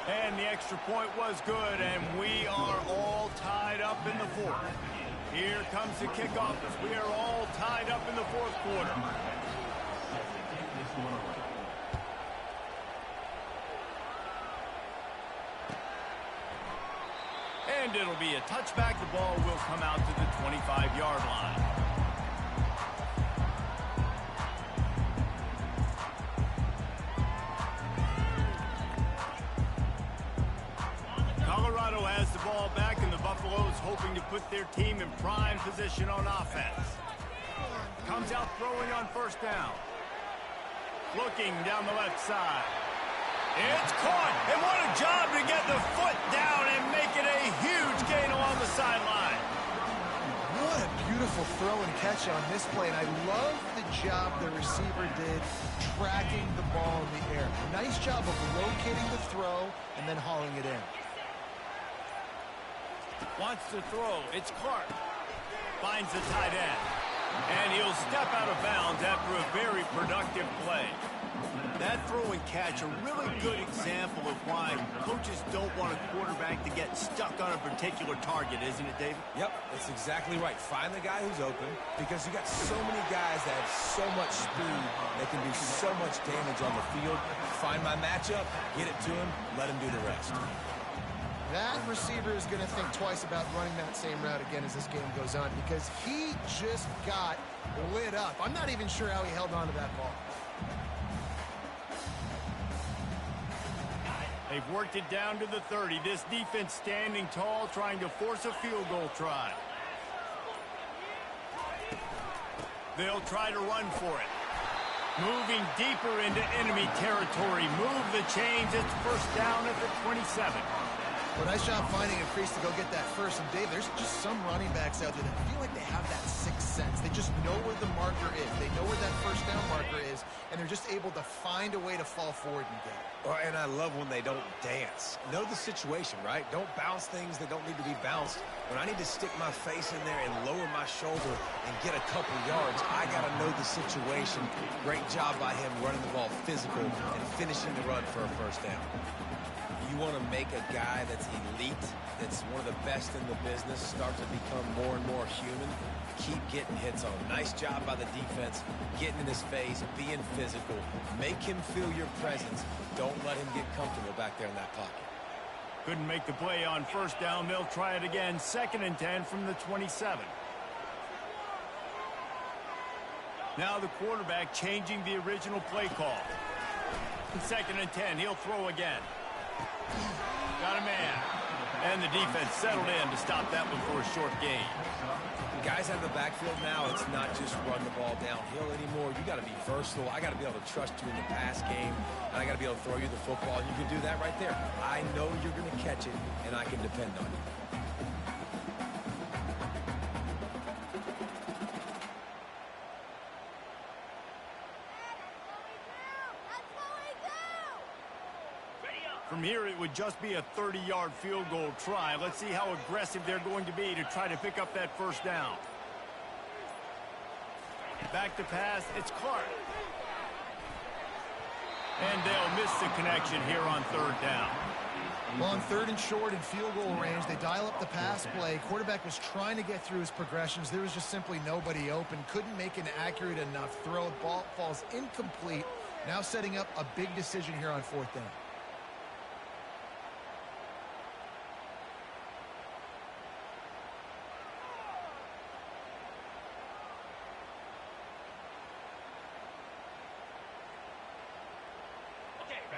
And the extra point was good, and we are all tied up in the fourth. Here comes the kickoff as we are all tied up in the fourth quarter. And it'll be a touchback. The ball will come out to the 25-yard line. Colorado has the ball back, and the Buffaloes hoping to put their team in prime position on offense. Comes out throwing on first down. Looking down the left side. It's caught, and what a job to get the foot down and make it a huge gain along the sideline. What a beautiful throw and catch on this play, and I love the job the receiver did tracking the ball in the air. Nice job of locating the throw and then hauling it in. Wants to throw. It's Clark. Finds the tight end. And he'll step out of bounds after a very productive play. That throw and catch, a really good example of why coaches don't want a quarterback to get stuck on a particular target, isn't it, David? Yep, that's exactly right. Find the guy who's open, because you got so many guys that have so much speed that can do so much damage on the field. Find my matchup, get it to him, let him do the rest. That receiver is going to think twice about running that same route again as this game goes on, because he just got lit up. I'm not even sure how he held on to that ball. They've worked it down to the 30. This defense standing tall, trying to force a field goal try. They'll try to run for it. Moving deeper into enemy territory. Move the chains. It's first down at the 27. Well, nice job finding a crease to go get that first. And Dave, there's just some running backs out there that feel like they have that sixth sense. They just know where the marker is. They know where that first down marker is, and they're just able to find a way to fall forward and get it. And I love when they don't dance. Know the situation, right? Don't bounce things that don't need to be bounced. When I need to stick my face in there and lower my shoulder and get a couple yards, I got to know the situation. Great job by him running the ball physical and finishing the run for a first down. You want to make a guy that's elite, that's one of the best in the business, start to become more and more human. Keep getting hits on him. Nice job by the defense, getting in his face, being physical. Make him feel your presence. Don't let him get comfortable back there in that pocket. Couldn't make the play on first down. They'll try it again. 2nd and 10 from the 27. Now the quarterback changing the original play call. 2nd and 10. He'll throw again. Got a man. And the defense settled in to stop that one for a short gain. Guys out of the backfield now, it's not just run the ball downhill anymore. You got to be versatile. I got to be able to trust you in the pass game, and I got to be able to throw you the football, and you can do that right there. I know you're going to catch it, and I can depend on you. From here, it would just be a 30-yard field goal try. Let's see how aggressive they're going to be to try to pick up that first down. Back to pass, it's Clark. And they'll miss the connection here on third down. Well, on third and short and field goal range, they dial up the pass play. Quarterback was trying to get through his progressions. There was just simply nobody open. Couldn't make an accurate enough throw. Ball falls incomplete. Now setting up a big decision here on fourth down.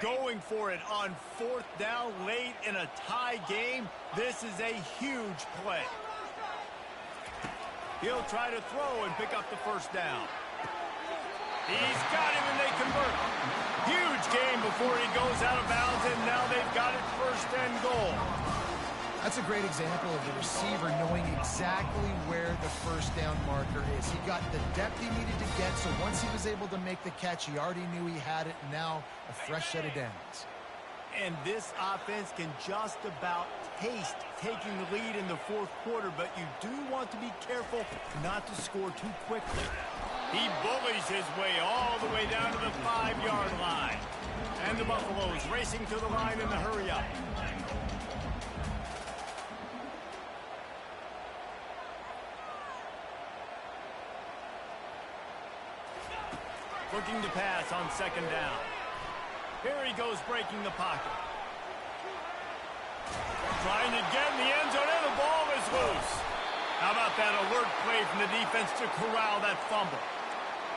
Going for it on fourth down late in a tie game. This is a huge play. He'll try to throw and pick up the first down. He's got him and they convert. Huge game before he goes out of bounds, and now they've got it first and goal. That's a great example of the receiver knowing exactly where the first down marker is. He got the depth he needed to get, so once he was able to make the catch, he already knew he had it. Now a fresh set of downs. And this offense can just about taste taking the lead in the fourth quarter, but you do want to be careful not to score too quickly. He bullies his way all the way down to the 5-yard line. And the Buffaloes racing to the line in the hurry-up. Looking to pass on second down. Here he goes breaking the pocket. Trying to get in the end zone, and the ball is loose. How about that alert play from the defense to corral that fumble?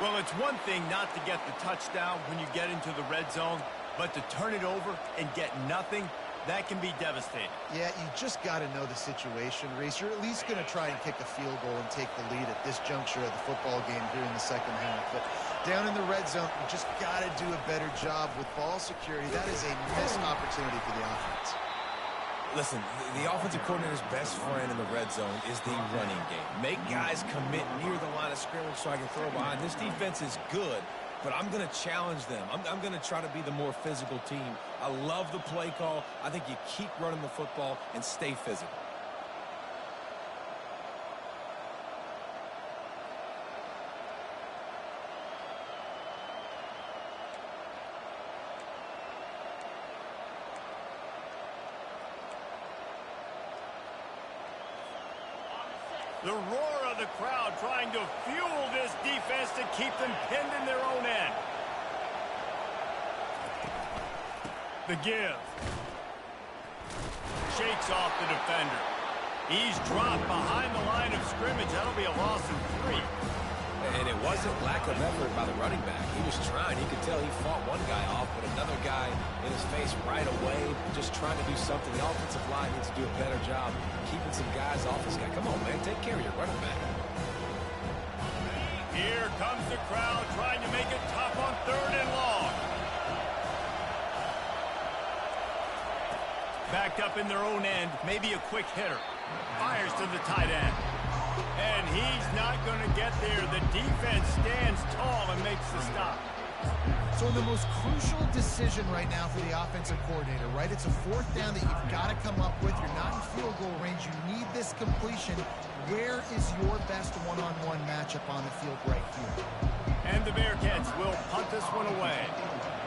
Well, it's one thing not to get the touchdown when you get into the red zone, but to turn it over and get nothing, that can be devastating. Yeah, you just got to know the situation, Reese. You're at least going to try and kick a field goal and take the lead at this juncture of the football game here in the second half. But down in the red zone, you just got to do a better job with ball security. That is a missed opportunity for the offense. Listen, the offensive coordinator's best friend in the red zone is the running game. Make guys commit near the line of scrimmage so I can throw behind. This defense is good, but I'm going to challenge them. I'm going to try to be the more physical team. I love the play call. I think you keep running the football and stay physical. The roar of the crowd trying to fuel this defense to keep them pinned in their own end. The give. Shakes off the defender. He's dropped behind the line of scrimmage. That'll be a loss of 3. And it wasn't lack of effort by the running back. He was trying. He could tell he fought one guy off, but another guy in his face right away, just trying to do something. The offensive line needs to do a better job keeping some guys off this guy. Come on, man. Take care of your running back. Here comes the crowd trying to make it tough on third and long. Backed up in their own end, maybe a quick hitter. Fires to the tight end. And he's not going to get there. The defense stands tall and makes the stop. So the most crucial decision right now for the offensive coordinator, right? It's a fourth down that you've got to come up with. You're not in field goal range. You need this completion. Where is your best one-on-one matchup on the field right here? And the Bearcats will punt this one away.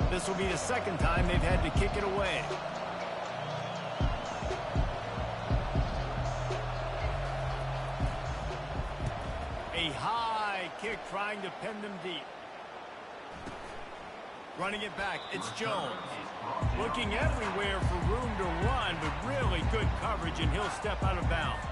This will be the second time they've had to kick it away. A high kick trying to pin them deep. Running it back, it's Jones. Looking everywhere for room to run, but really good coverage, and he'll step out of bounds.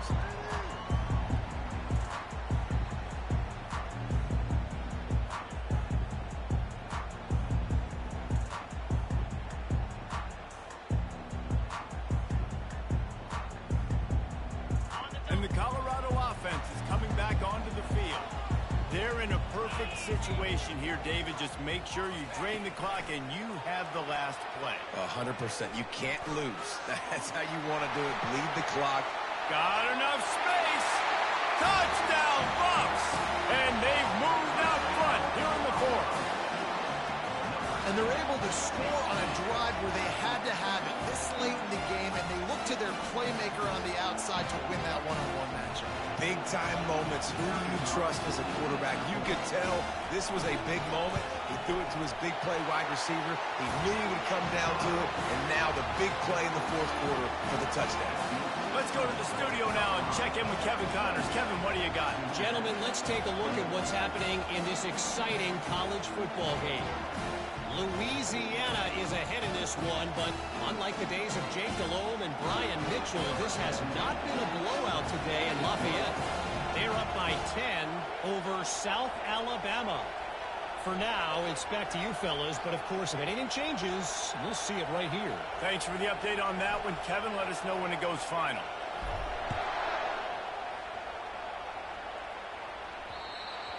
And the Colorado offense is coming back back onto the field. They're in a perfect situation here, David. Just make sure you drain the clock and you have the last play. 100%. You can't lose. That's how you want to do it. Bleed the clock. Got enough space. Touchdown, Bucks! And they've moved out front here in the fourth. And they're able to score on a drive where they had to have it this late in the game, and they look to their playmaker on the outside to win that one-on-one matchup. Big-time moments. Who do you trust as a quarterback? You could tell this was a big moment. He threw it to his big play wide receiver. He knew he would come down to it, and now the big play in the fourth quarter for the touchdown. Let's go to the studio now and check in with Kevin Connors. Kevin, what do you got? Gentlemen, let's take a look at what's happening in this exciting college football game. Louisiana is ahead in this one, but unlike the days of Jake Delhomme and Brian Mitchell, this has not been a blowout today in Lafayette. They're up by 10 over South Alabama. For now, it's back to you fellas, but of course, if anything changes, you'll see it right here. Thanks for the update on that one, Kevin. Let us know when it goes final.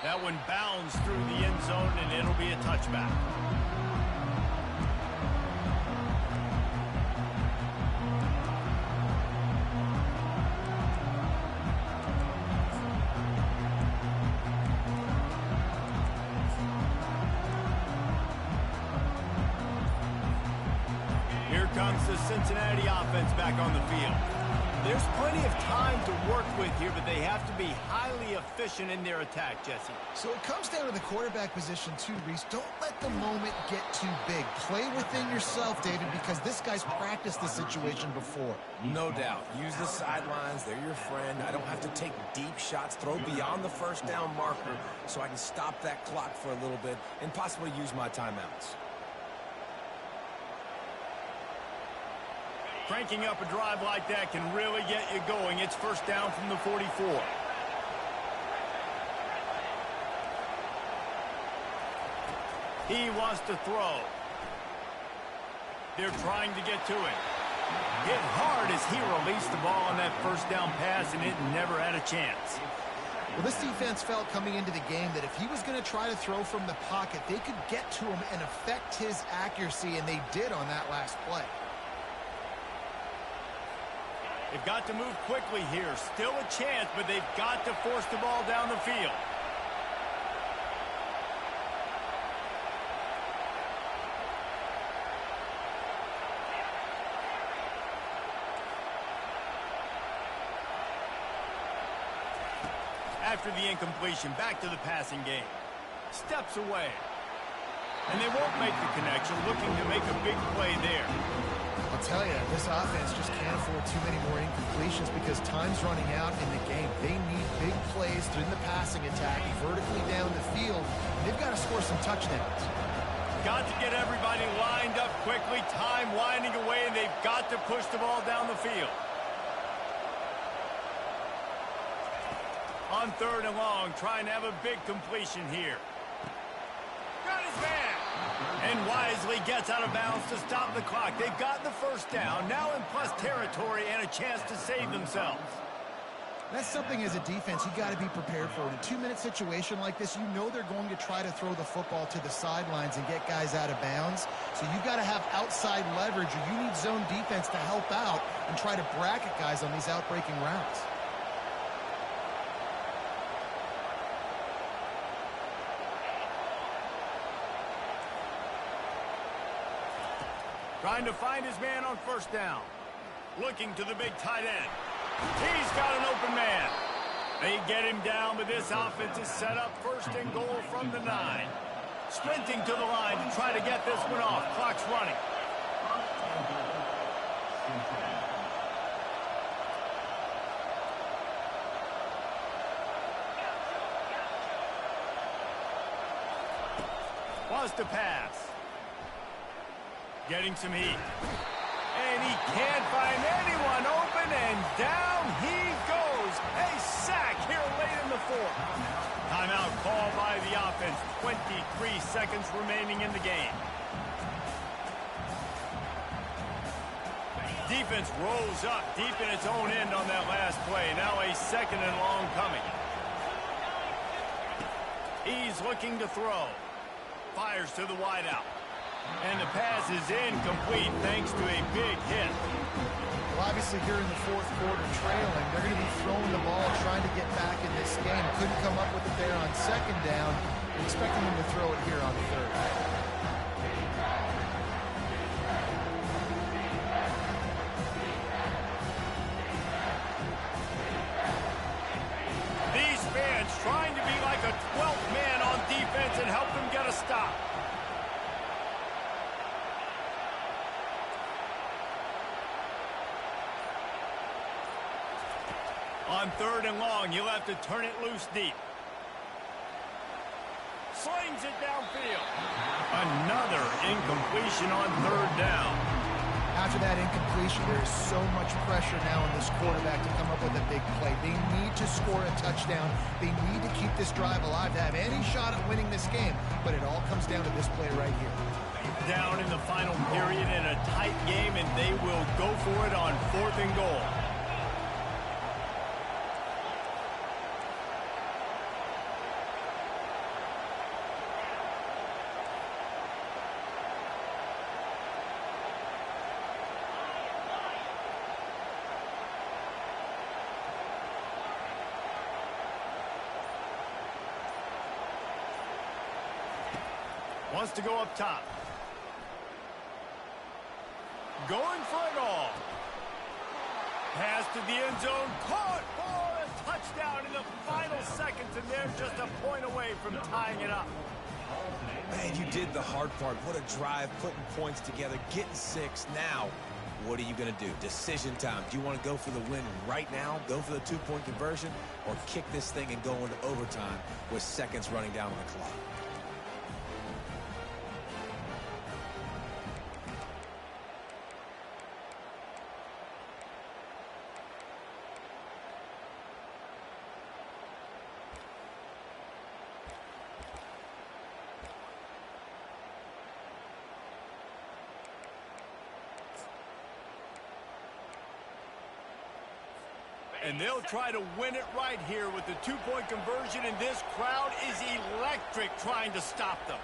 That one bounds through the end zone, and it'll be a touchback. Comes the Cincinnati offense back on the field. There's plenty of time to work with here, but they have to be highly efficient in their attack, Jesse. So it comes down to the quarterback position too, Reese. Don't let the moment get too big. Play within yourself, David, because this guy's practiced the situation before. No doubt. Use the sidelines. They're your friend. I don't have to take deep shots, throw beyond the first down marker so I can stop that clock for a little bit and possibly use my timeouts. Cranking up a drive like that can really get you going. It's first down from the 44. He wants to throw. They're trying to get to it. Hit hard as he released the ball on that first down pass, and it never had a chance. Well, this defense felt coming into the game that if he was going to try to throw from the pocket, they could get to him and affect his accuracy, and they did on that last play. They've got to move quickly here. Still a chance, but they've got to force the ball down the field. After the incompletion, back to the passing game. Steps away. And they won't make the connection, looking to make a big play there. I'll tell you, this offense just can't afford too many more incompletions because time's running out in the game. They need big plays through the passing attack, vertically down the field. They've got to score some touchdowns. Got to get everybody lined up quickly. Time winding away, and they've got to push the ball down the field. On third and long, trying to have a big completion here. Got his man. And wisely gets out of bounds to stop the clock. They've got the first down, now in plus territory and a chance to save themselves. That's something as a defense you got to be prepared for. In a 2-minute situation like this, you know they're going to try to throw the football to the sidelines and get guys out of bounds. So you've got to have outside leverage, or you need zone defense to help out and try to bracket guys on these outbreaking routes. Trying to find his man on first down. Looking to the big tight end. He's got an open man. They get him down, but this offense is set up first and goal from the 9. Sprinting to the line to try to get this one off. Clock's running. Wants to pass. Getting some heat. And he can't find anyone open, and down he goes. A sack here late in the fourth. Timeout called by the offense. 23 seconds remaining in the game. Defense rolls up deep in its own end on that last play. Now a second and long coming. He's looking to throw. Fires to the wideout. And the pass is incomplete thanks to a big hit. Well, obviously here in the fourth quarter trailing, they're going to be throwing the ball, trying to get back in this game. Couldn't come up with it there on second down. Expecting them to throw it here on third. These fans trying to be like a 12th man on defense and help them get a stop. On third and long, you'll have to turn it loose deep. Slings it downfield. Another incompletion on third down. After that incompletion, there is so much pressure now on this quarterback to come up with a big play. They need to score a touchdown. They need to keep this drive alive to have any shot at winning this game. But it all comes down to this play right here. Down in the final period in a tight game, and they will go for it on fourth and goal. Wants to go up top. Going for it all. Pass to the end zone. Caught for a touchdown in the final seconds, and they're just a point away from tying it up. Man, you did the hard part. What a drive, putting points together, getting 6. Now, what are you going to do? Decision time. Do you want to go for the win right now, go for the 2-point conversion, or kick this thing and go into overtime with seconds running down on the clock? And they'll try to win it right here with the 2-point conversion, and this crowd is electric trying to stop them.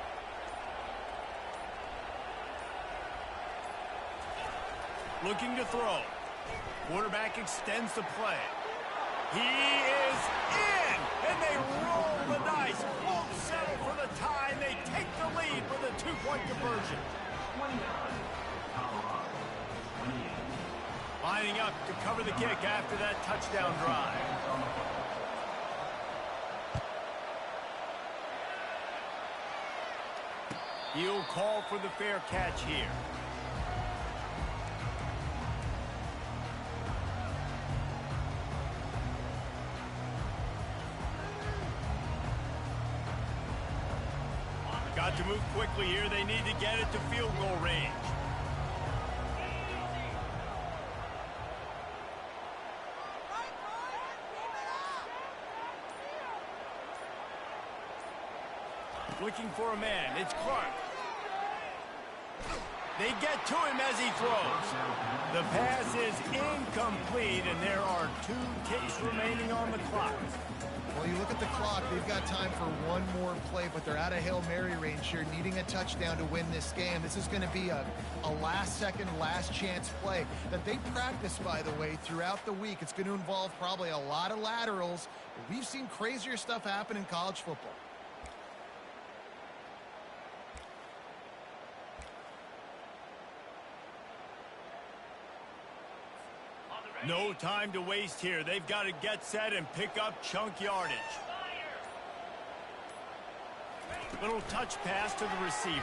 Looking to throw. Quarterback extends the play. He is in, and they roll the dice. Won't settle for the tie, and they take the lead with a 2-point conversion. 29, Colorado, 28. Lining up to cover the kick after that touchdown drive. He'll call for the fair catch here. Got to move quickly here. They need to get it to field goal range. Looking for a man. It's Clark. They get to him as he throws. The pass is incomplete, and there are 2 kicks remaining on the clock. Well, you look at the clock, they've got time for one more play, but they're out of Hail Mary range here, needing a touchdown to win this game. This is going to be a last-second, last-chance play that they practice, by the way, throughout the week. It's going to involve probably a lot of laterals. We've seen crazier stuff happen in college football. No time to waste here. They've got to get set and pick up chunk yardage. Little touch pass to the receiver.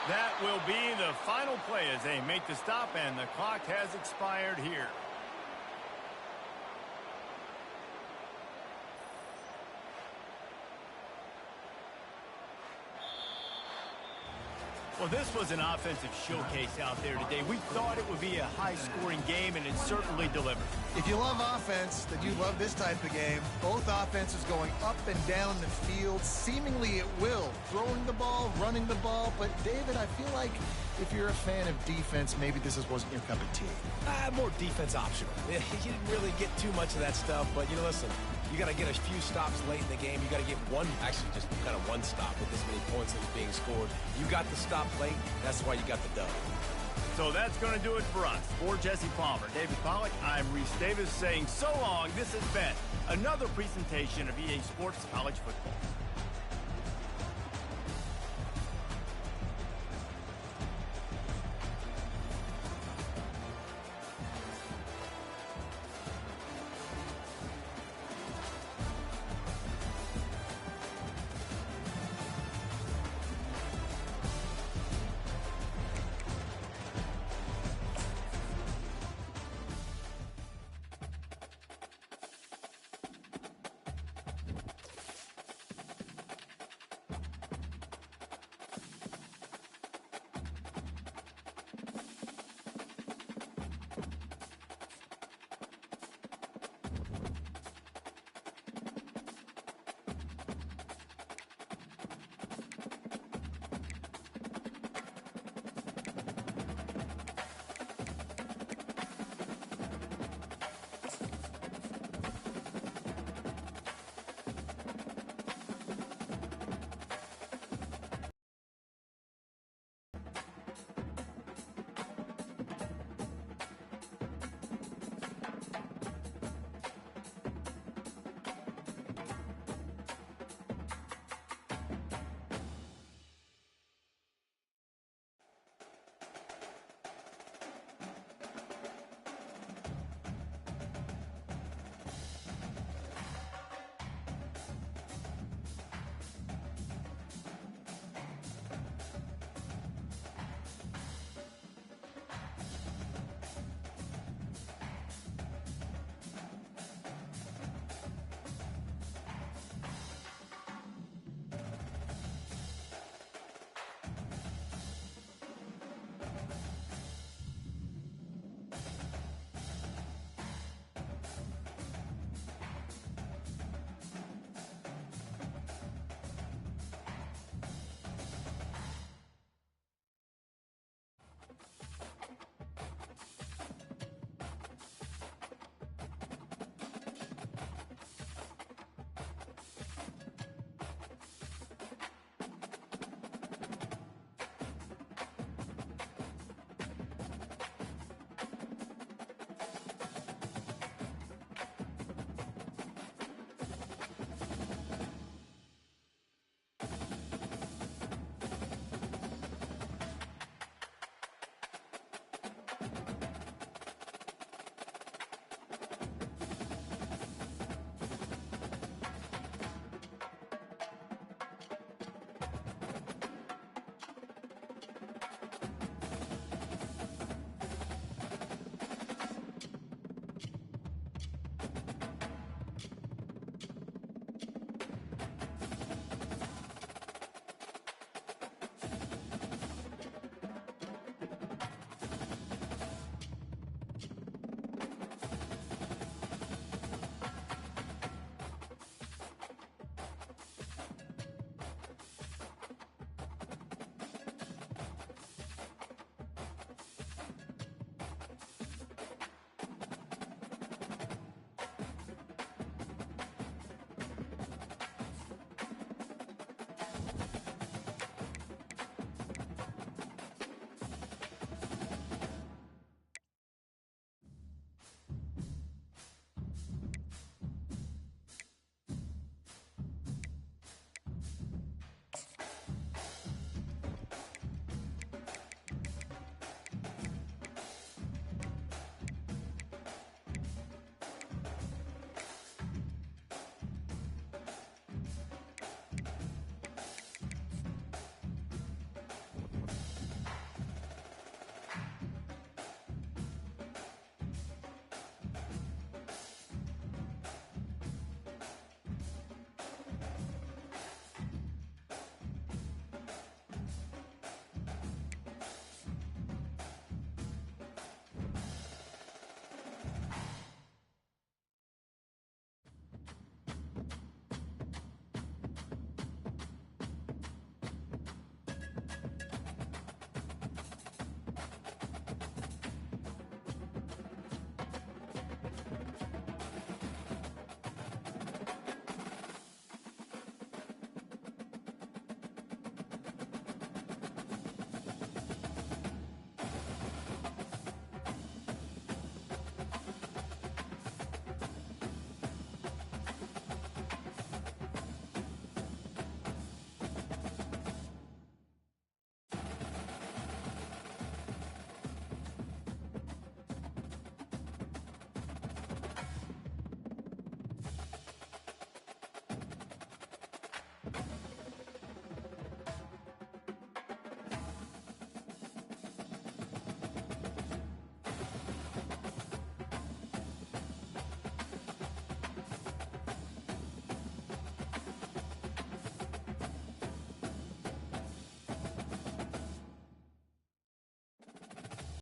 That will be the final play as they make the stop, and the clock has expired here. Well, this was an offensive showcase out there today. We thought it would be a high-scoring game, and it certainly delivered. If you love offense, then you love this type of game. Both offenses going up and down the field, seemingly at will. Throwing the ball, running the ball. But, David, I feel like If you're a fan of defense, maybe this wasn't your cup of tea. More defense optional. Yeah, you didn't really get too much of that stuff, but, you know, listen, you got to get a few stops late in the game. You got to get one, actually just kind of one stop with this many points that was being scored. You got the stop late. That's why you got the dub. So that's going to do it for us. For Jesse Palmer, David Pollack, I'm Reese Davis saying so long. This has been another presentation of EA Sports College Football.